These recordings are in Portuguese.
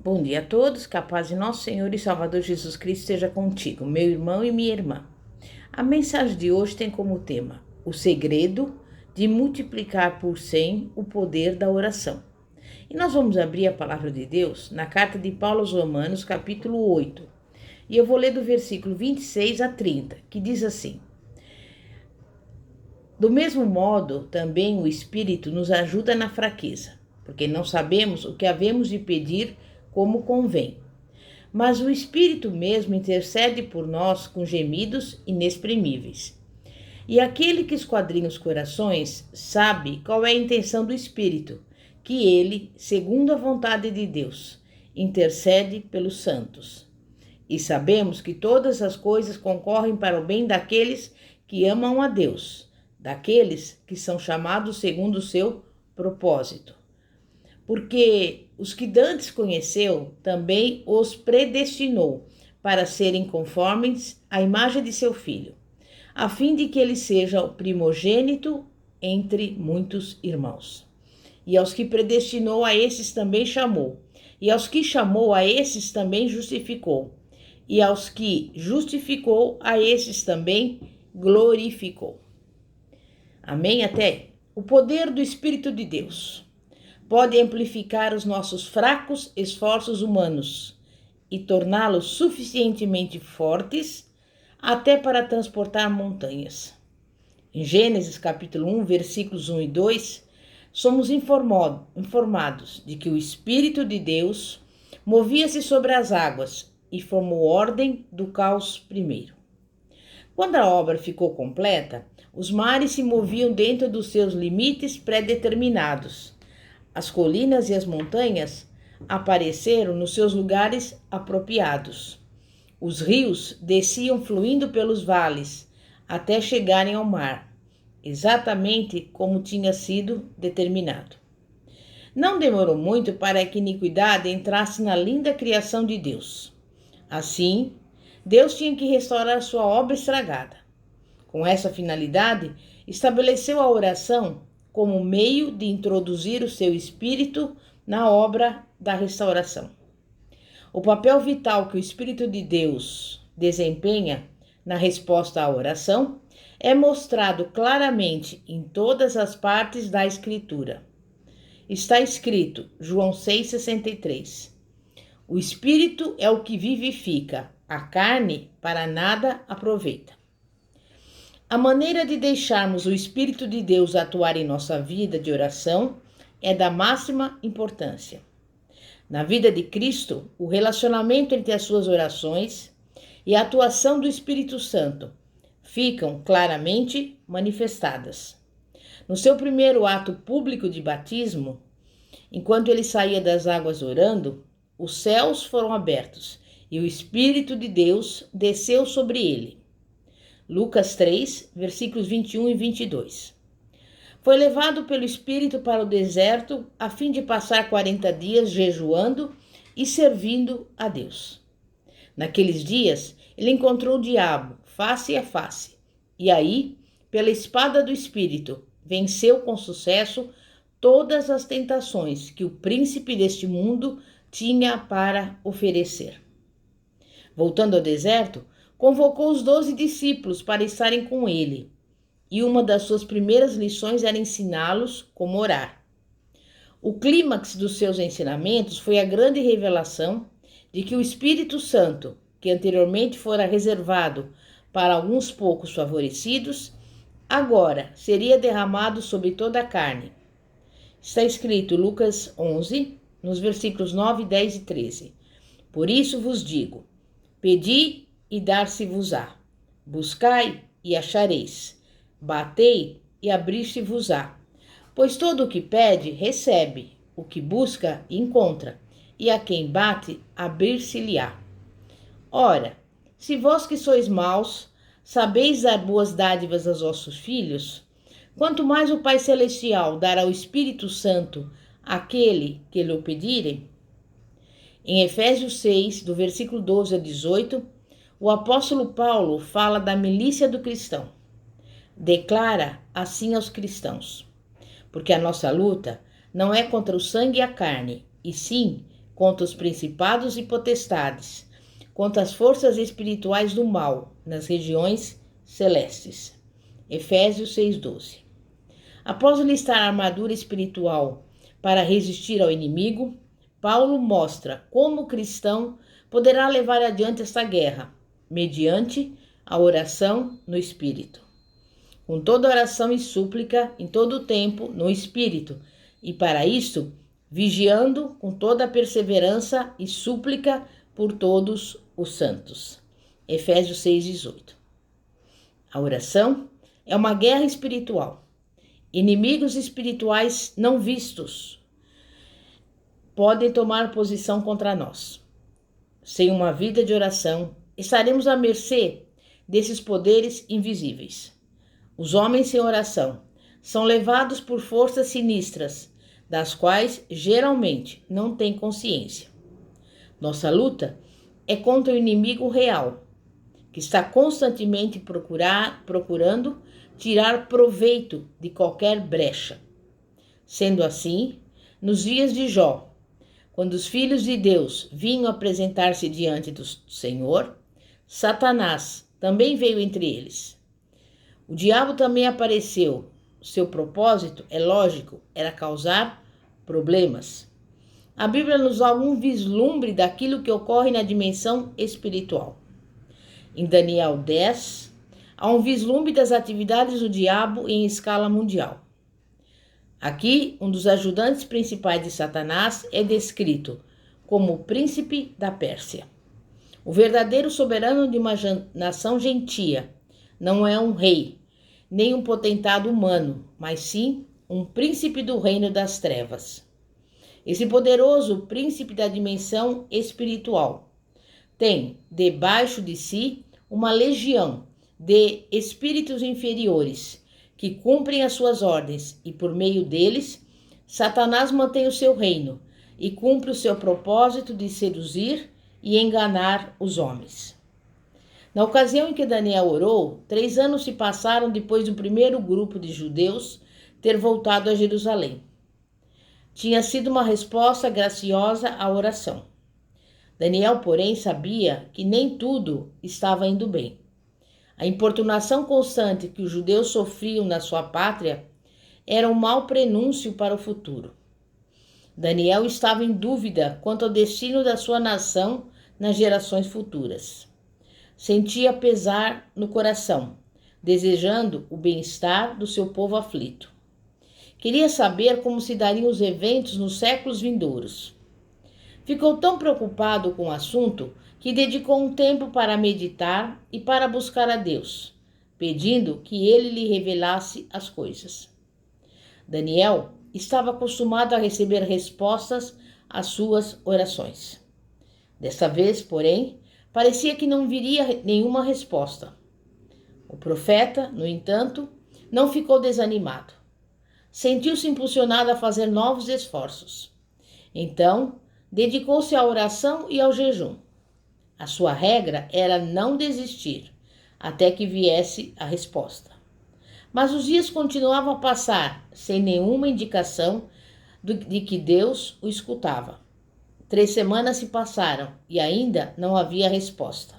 Bom dia a todos, que a paz de nosso Senhor e Salvador Jesus Cristo esteja contigo, meu irmão e minha irmã. A mensagem de hoje tem como tema o segredo de multiplicar por 100 o poder da oração. E nós vamos abrir a palavra de Deus na carta de Paulo aos Romanos, capítulo 8. E eu vou ler do versículo 26 a 30, que diz assim: Do mesmo modo, também o Espírito nos ajuda na fraqueza, porque não sabemos o que havemos de pedir como convém. Mas o Espírito mesmo intercede por nós com gemidos inexprimíveis. E aquele que esquadrinha os corações sabe qual é a intenção do Espírito, que ele, segundo a vontade de Deus, intercede pelos santos. E sabemos que todas as coisas concorrem para o bem daqueles que amam a Deus, daqueles que são chamados segundo o seu propósito. Porque os que dantes conheceu, também os predestinou para serem conformes à imagem de seu Filho, a fim de que ele seja o primogênito entre muitos irmãos. E aos que predestinou, a esses também chamou. E aos que chamou, a esses também justificou. E aos que justificou, a esses também glorificou. Amém? Até aí. O poder do Espírito de Deus pode amplificar os nossos fracos esforços humanos e torná-los suficientemente fortes até para transportar montanhas. Em Gênesis capítulo 1, versículos 1 e 2, somos informados de que o Espírito de Deus movia-se sobre as águas e formou ordem do caos primeiro. Quando a obra ficou completa, os mares se moviam dentro dos seus limites pré-determinados. As colinas e as montanhas apareceram nos seus lugares apropriados. Os rios desciam fluindo pelos vales até chegarem ao mar, exatamente como tinha sido determinado. Não demorou muito para que a iniquidade entrasse na linda criação de Deus. Assim, Deus tinha que restaurar sua obra estragada. Com essa finalidade, estabeleceu a oração como meio de introduzir o seu espírito na obra da restauração. O papel vital que o Espírito de Deus desempenha na resposta à oração é mostrado claramente em todas as partes da Escritura. Está escrito, João 6,63. O Espírito é o que vivifica, a carne para nada aproveita. A maneira de deixarmos o Espírito de Deus atuar em nossa vida de oração é da máxima importância. Na vida de Cristo, o relacionamento entre as suas orações e a atuação do Espírito Santo ficam claramente manifestadas. No seu primeiro ato público de batismo, enquanto ele saía das águas orando, os céus foram abertos e o Espírito de Deus desceu sobre ele. Lucas 3, versículos 21 e 22. Foi levado pelo Espírito para o deserto a fim de passar 40 dias jejuando e servindo a Deus. Naqueles dias, ele encontrou o diabo face a face e aí, pela espada do Espírito, venceu com sucesso todas as tentações que o príncipe deste mundo tinha para oferecer. Voltando ao deserto, convocou os 12 discípulos para estarem com ele, e uma das suas primeiras lições era ensiná-los como orar. O clímax dos seus ensinamentos foi a grande revelação de que o Espírito Santo, que anteriormente fora reservado para alguns poucos favorecidos, agora seria derramado sobre toda a carne. Está escrito Lucas 11, nos versículos 9, 10 e 13. Por isso vos digo, pedi e dar-se-vos-á. Buscai e achareis. Batei e abrir-se-vos-á. Pois todo o que pede, recebe. O que busca, encontra. E a quem bate, abrir-se-lhe-á. Ora, se vós que sois maus, sabeis dar boas dádivas aos vossos filhos, quanto mais o Pai Celestial dará o Espírito Santo àquele que lhe o pedirem? Em Efésios 6, do versículo 12 a 18, o apóstolo Paulo fala da milícia do cristão. Declara assim aos cristãos: porque a nossa luta não é contra o sangue e a carne, e sim contra os principados e potestades, contra as forças espirituais do mal nas regiões celestes. Efésios 6:12. Após listar a armadura espiritual para resistir ao inimigo, Paulo mostra como o cristão poderá levar adiante esta guerra, mediante a oração no Espírito. Com toda oração e súplica, em todo o tempo, no Espírito, e para isto, vigiando com toda perseverança e súplica por todos os santos. Efésios 6:18. A oração é uma guerra espiritual. Inimigos espirituais não vistos podem tomar posição contra nós. Sem uma vida de oração, estaremos à mercê desses poderes invisíveis. Os homens sem oração são levados por forças sinistras, das quais geralmente não têm consciência. Nossa luta é contra o inimigo real, que está constantemente procurando tirar proveito de qualquer brecha. Sendo assim, nos dias de Jó, quando os filhos de Deus vinham apresentar-se diante do Senhor, Satanás também veio entre eles. O diabo também apareceu. Seu propósito, é lógico, era causar problemas. A Bíblia nos dá algum vislumbre daquilo que ocorre na dimensão espiritual. Em Daniel 10, há um vislumbre das atividades do diabo em escala mundial. Aqui, um dos ajudantes principais de Satanás é descrito como o príncipe da Pérsia. O verdadeiro soberano de uma nação gentia não é um rei, nem um potentado humano, mas sim um príncipe do reino das trevas. Esse poderoso príncipe da dimensão espiritual tem debaixo de si uma legião de espíritos inferiores que cumprem as suas ordens e por meio deles, Satanás mantém o seu reino e cumpre o seu propósito de seduzir e enganar os homens. Na ocasião em que Daniel orou, 3 anos se passaram depois do primeiro grupo de judeus ter voltado a Jerusalém. Tinha sido uma resposta graciosa à oração. Daniel, porém, sabia que nem tudo estava indo bem. A importunação constante que os judeus sofriam na sua pátria era um mau prenúncio para o futuro. Daniel estava em dúvida quanto ao destino da sua nação nas gerações futuras. Sentia pesar no coração, desejando o bem-estar do seu povo aflito. Queria saber como se dariam os eventos nos séculos vindouros. Ficou tão preocupado com o assunto que dedicou um tempo para meditar e para buscar a Deus, pedindo que ele lhe revelasse as coisas. Daniel estava acostumado a receber respostas às suas orações. Desta vez, porém, parecia que não viria nenhuma resposta. O profeta, no entanto, não ficou desanimado. Sentiu-se impulsionado a fazer novos esforços. Então, dedicou-se à oração e ao jejum. A sua regra era não desistir, até que viesse a resposta. Mas os dias continuavam a passar, sem nenhuma indicação de que Deus o escutava. 3 semanas se passaram e ainda não havia resposta.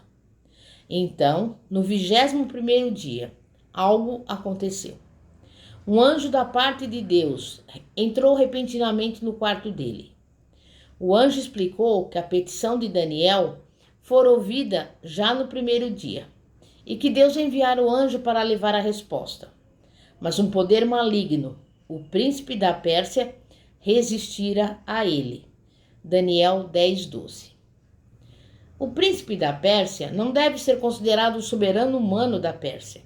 Então, no 21º dia, algo aconteceu. Um anjo da parte de Deus entrou repentinamente no quarto dele. O anjo explicou que a petição de Daniel fora ouvida já no primeiro dia e que Deus enviara o anjo para levar a resposta. Mas um poder maligno, o príncipe da Pérsia, resistira a ele. Daniel 10:12. O príncipe da Pérsia não deve ser considerado o soberano humano da Pérsia,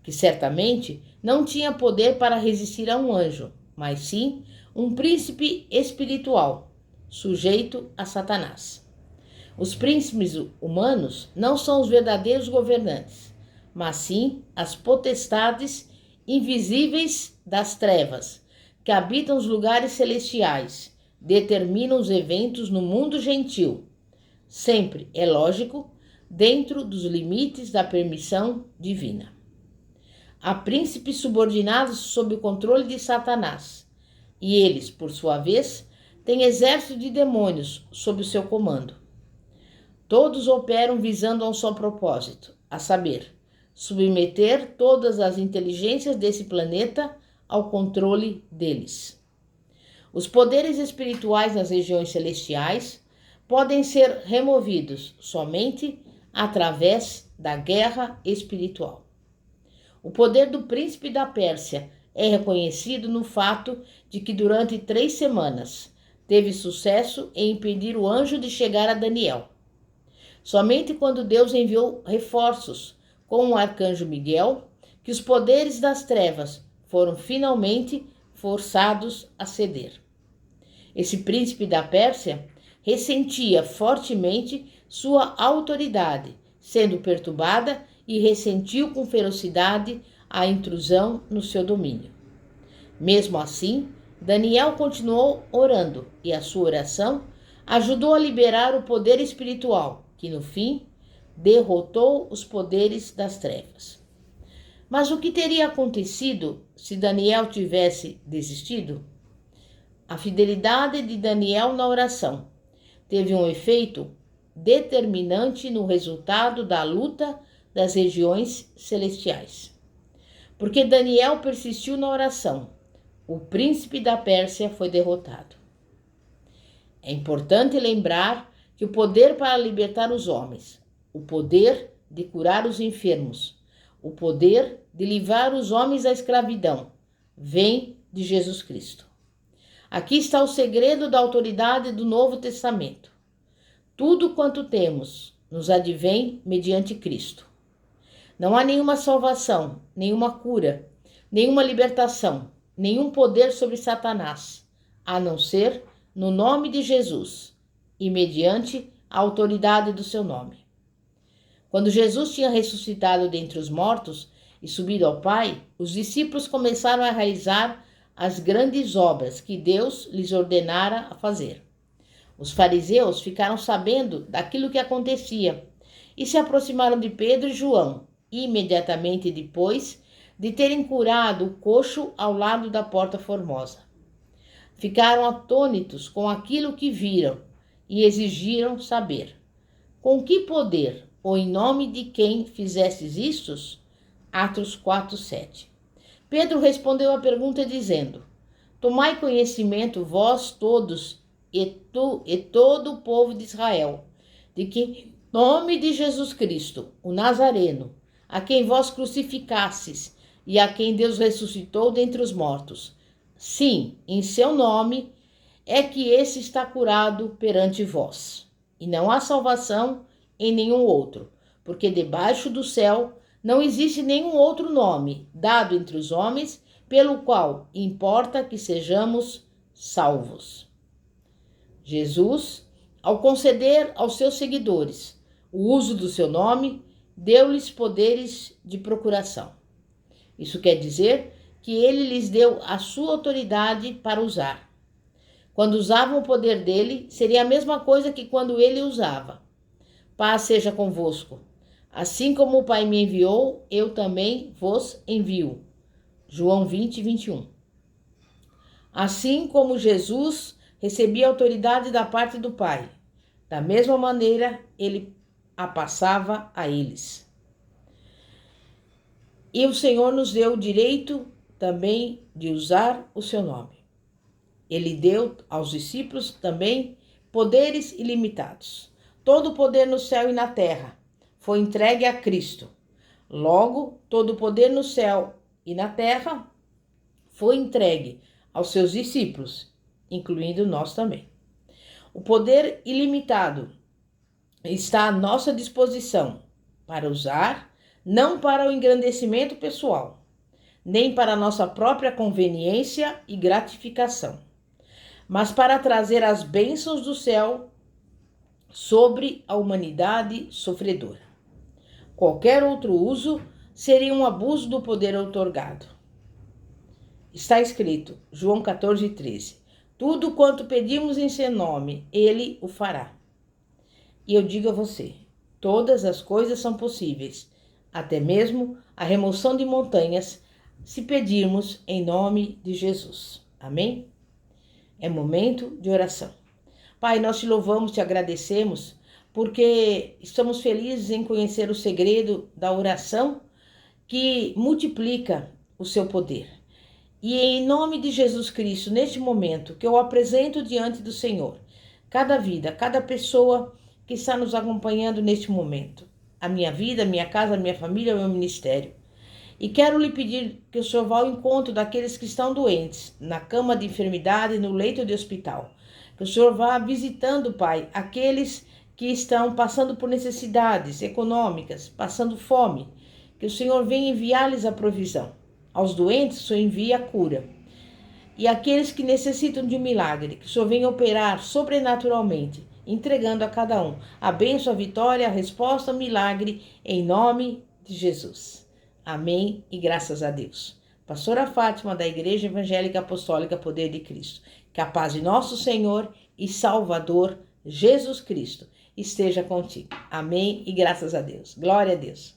que certamente não tinha poder para resistir a um anjo, mas sim um príncipe espiritual, sujeito a Satanás. Os príncipes humanos não são os verdadeiros governantes, mas sim as potestades invisíveis das trevas, que habitam os lugares celestiais, determinam os eventos no mundo gentil. Sempre, é lógico, dentro dos limites da permissão divina. Há príncipes subordinados sob o controle de Satanás, e eles, por sua vez, tem exército de demônios sob o seu comando. Todos operam visando a um só propósito, a saber, submeter todas as inteligências desse planeta ao controle deles. Os poderes espirituais nas regiões celestiais podem ser removidos somente através da guerra espiritual. O poder do príncipe da Pérsia é reconhecido no fato de que durante 3 semanas teve sucesso em impedir o anjo de chegar a Daniel. Somente quando Deus enviou reforços com o arcanjo Miguel, que os poderes das trevas foram finalmente forçados a ceder. Esse príncipe da Pérsia ressentia fortemente sua autoridade, sendo perturbada, e ressentiu com ferocidade a intrusão no seu domínio. Mesmo assim, Daniel continuou orando, e a sua oração ajudou a liberar o poder espiritual, que no fim derrotou os poderes das trevas. Mas o que teria acontecido se Daniel tivesse desistido? A fidelidade de Daniel na oração teve um efeito determinante no resultado da luta das regiões celestiais. Porque Daniel persistiu na oração, o príncipe da Pérsia foi derrotado. É importante lembrar que o poder para libertar os homens, o poder de curar os enfermos, o poder de livrar os homens da escravidão, vem de Jesus Cristo. Aqui está o segredo da autoridade do Novo Testamento. Tudo quanto temos nos advém mediante Cristo. Não há nenhuma salvação, nenhuma cura, nenhuma libertação, nenhum poder sobre Satanás, a não ser no nome de Jesus e mediante a autoridade do seu nome. Quando Jesus tinha ressuscitado dentre os mortos e subido ao Pai, os discípulos começaram a realizar as grandes obras que Deus lhes ordenara a fazer. Os fariseus ficaram sabendo daquilo que acontecia e se aproximaram de Pedro e João, imediatamente depois de terem curado o coxo ao lado da Porta Formosa. Ficaram atônitos com aquilo que viram e exigiram saber: com que poder ou em nome de quem fizestes istos? Atos 4:7. Pedro respondeu à pergunta dizendo: tomai conhecimento vós todos e todo o povo de Israel, de que em nome de Jesus Cristo, o Nazareno, a quem vós crucificastes e a quem Deus ressuscitou dentre os mortos, sim, em seu nome é que esse está curado perante vós. E não há salvação em nenhum outro, porque debaixo do céu não existe nenhum outro nome dado entre os homens pelo qual importa que sejamos salvos. Jesus, ao conceder aos seus seguidores o uso do seu nome, deu-lhes poderes de procuração. Isso quer dizer que ele lhes deu a sua autoridade para usar. Quando usavam o poder dele, seria a mesma coisa que quando ele usava. Paz seja convosco. Assim como o Pai me enviou, eu também vos envio. João 20:21. Assim como Jesus recebia autoridade da parte do Pai, da mesma maneira ele a passava a eles. E o Senhor nos deu o direito também de usar o seu nome. Ele deu aos discípulos também poderes ilimitados. Todo o poder no céu e na terra foi entregue a Cristo. Logo, todo o poder no céu e na terra foi entregue aos seus discípulos, incluindo nós também. O poder ilimitado está à nossa disposição para usar, não para o engrandecimento pessoal, nem para a nossa própria conveniência e gratificação, mas para trazer as bênçãos do céu sobre a humanidade sofredora. Qualquer outro uso seria um abuso do poder outorgado. Está escrito, João 14:13, tudo quanto pedimos em seu nome, ele o fará. E eu digo a você, todas as coisas são possíveis, até mesmo a remoção de montanhas, se pedirmos em nome de Jesus. Amém? É momento de oração. Pai, nós te louvamos, te agradecemos, porque estamos felizes em conhecer o segredo da oração que multiplica o seu poder. E em nome de Jesus Cristo, neste momento que eu apresento diante do Senhor, cada vida, cada pessoa que está nos acompanhando neste momento, a minha vida, a minha casa, a minha família, o meu ministério. E quero lhe pedir que o Senhor vá ao encontro daqueles que estão doentes, na cama de enfermidade, no leito de hospital. Que o Senhor vá visitando, Pai, aqueles que estão passando por necessidades econômicas, passando fome. Que o Senhor venha enviar-lhes a provisão. Aos doentes, o Senhor envia a cura. E aqueles que necessitam de um milagre, que o Senhor venha operar sobrenaturalmente, entregando a cada um a bênção, a vitória, a resposta, o milagre, em nome de Jesus. Amém e graças a Deus. Pastora Fátima, da Igreja Evangélica Apostólica Poder de Cristo. Que a paz de nosso Senhor e Salvador, Jesus Cristo, esteja contigo. Amém e graças a Deus. Glória a Deus.